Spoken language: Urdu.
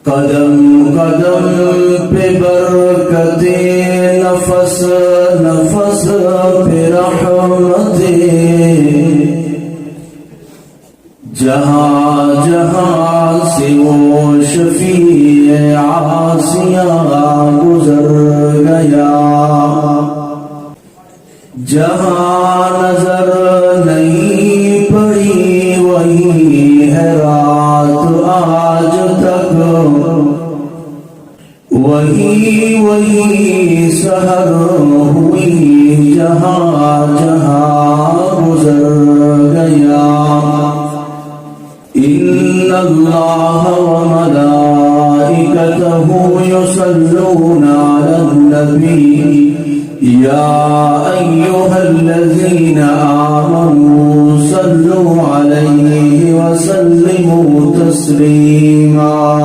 قدم قدم پہ برکتیں، نفس نفس پہ رحمتیں، جہاں جہاں سے وہ شفیع عاصیاں گزر گیا، جہاں نظر نہیں پڑی وہی ہے رات آج تک، وہی سحر ہوئی جہاں جہاں گزر گیا۔ ان اللہ وملائکتہ یصلون علی النبی یا ایھا الذین آمنوا صلوا علیہ وسلموا تسلیما۔